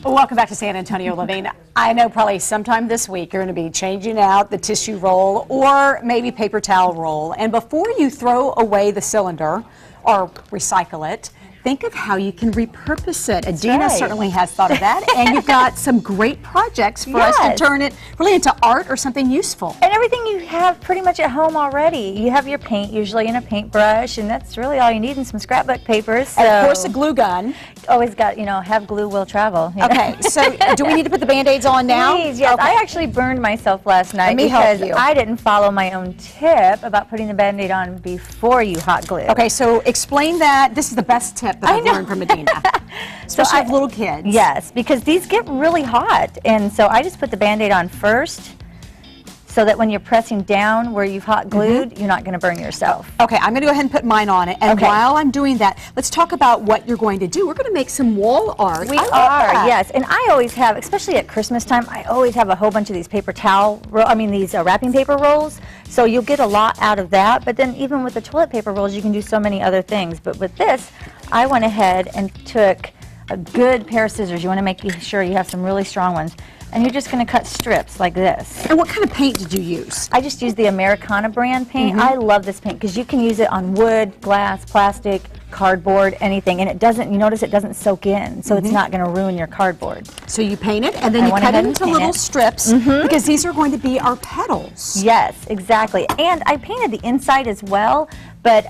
Welcome back to San Antonio Living. I know probably sometime this week you're going to be changing out the tissue roll or maybe paper towel roll. And before you throw away the cylinder or recycle it, think of how you can repurpose it. Adeina certainly has thought of that, and you've got some great projects for us to turn it really into art or something useful. And everything you have pretty much at home already. You have your paint usually in a paintbrush, and that's really all you need, and some scrapbook papers. So. And of course, a glue gun. Always got, you know, have glue, will travel. Okay, so do we need to put the Band-Aids on now? Please, yes. Okay. I actually burned myself last night because I didn't follow my own tip about putting the Band-Aid on before you hot glue. Okay, so explain that. This is the best tip that I've learned from Adeina. Especially with little kids. Yes, because these get really hot, and so I just put the Band-Aid on first so that when you're pressing down where you've hot glued, you're not going to burn yourself. Okay, I'm going to go ahead and put mine on it, and while I'm doing that, let's talk about what you're going to do. We're going to make some wall art. We are, yes, and I always have, especially at Christmas time, I always have a whole bunch of these paper towel, these wrapping paper rolls, so you'll get a lot out of that, but then even with the toilet paper rolls, you can do so many other things. But with this, I went ahead and took a good pair of scissors. You want to make sure you have some really strong ones. And you're just going to cut strips like this. And what kind of paint did you use? I just used the Americana brand paint. I love this paint because you can use it on wood, glass, plastic, cardboard, anything. And it doesn't, you notice it doesn't soak in, so it's not going to ruin your cardboard. So you paint it, and then you cut it into little strips because these are going to be our petals. Yes, exactly. And I painted the inside as well, but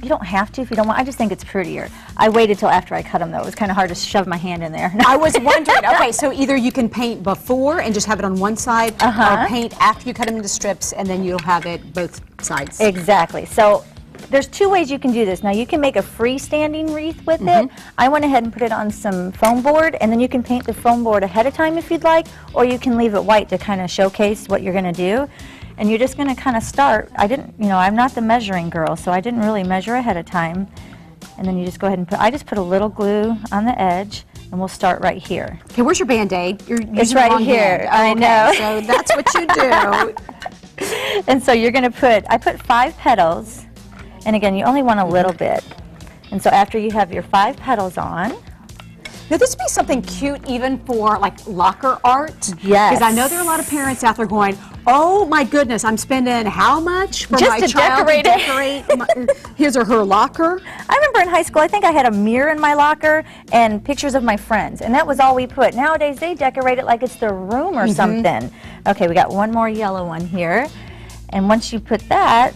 you don't have to if you don't want. I just think it's prettier. I waited till after I cut them, though. It was kind of hard to shove my hand in there. I was wondering. Okay, so either you can paint before and just have it on one side, or paint after you cut them into strips, and then you'll have it both sides. Exactly. So there's two ways you can do this. Now, you can make a freestanding wreath with it. I went ahead and put it on some foam board, and then you can paint the foam board ahead of time if you'd like, or you can leave it white to kind of showcase what you're going to do. And you're just going to kind of start. I'm not the measuring girl, so I didn't really measure ahead of time. And then you just go ahead and I just put a little glue on the edge, and we'll start right here. Okay, where's your Band-Aid? It's right here. I know. So that's what you do. And so you're going to I put 5 petals, and again, you only want a little bit. And so after you have your 5 petals on, now, this would be something cute even for like locker art. Yes. Because I know there are a lot of parents out there going, oh my goodness, I'm spending how much for my child to decorate his or her locker? I remember in high school, I think I had a mirror in my locker and pictures of my friends, and that was all we put. Nowadays, they decorate it like it's their room or something. Okay, we got one more yellow one here. And once you put that,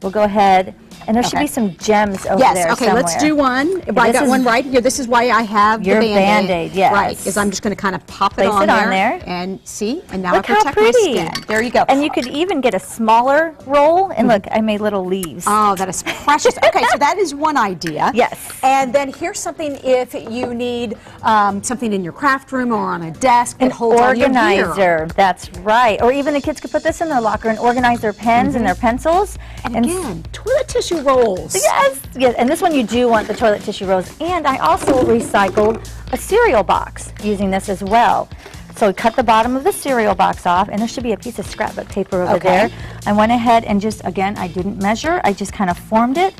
we'll go ahead. And there should be some gems over there okay, somewhere. Let's do one. I got one right here. This is why I have the Band-Aid. Yes. Right, because I'm just going to kind of pop it on there. And see, and now I protect my skin. There you go. And you could even get a smaller roll, and look, I made little leaves. Oh, that is precious. Okay, so that is one idea. Yes. And then here's something if you need something in your craft room or on a desk that holds all your gear. An organizer, that's right. Or even the kids could put this in their locker and organize their pens and their pencils. And again, toilet tissue rolls. Yes, yes, and this one you do want the toilet tissue rolls. And I also recycled a cereal box using this as well. So cut the bottom of the cereal box off, and there should be a piece of scrapbook paper over there. I went ahead and just, again, I didn't measure, I just kind of formed it.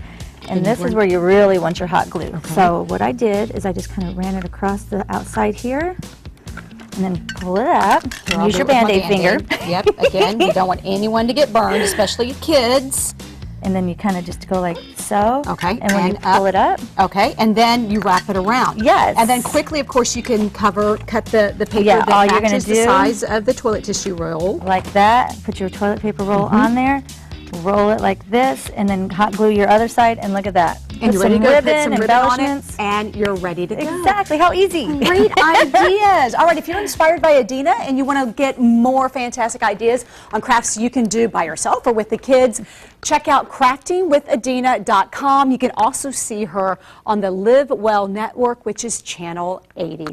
And this is where you really want your hot glue. So what I did is I just kind of ran it across the outside here, and then pull it up. Use your Band-Aid finger. Yep, again, you don't want anyone to get burned, especially kids. And then you kind of just go like so. Okay. And when you pull it up. Okay, and then you wrap it around. Yes. And then quickly, of course, you can cut the paper that matches the size of the toilet tissue roll. Like that. Put your toilet paper roll on there. Roll it like this, and then hot glue your other side, and look at that. And you're ready to go put some ribbon on it, and you're ready to go. Exactly, how easy. Great ideas. All right, if you're inspired by Adeina and you want to get more fantastic ideas on crafts you can do by yourself or with the kids, check out craftingwithadeina.com. You can also see her on the Live Well Network, which is Channel 80.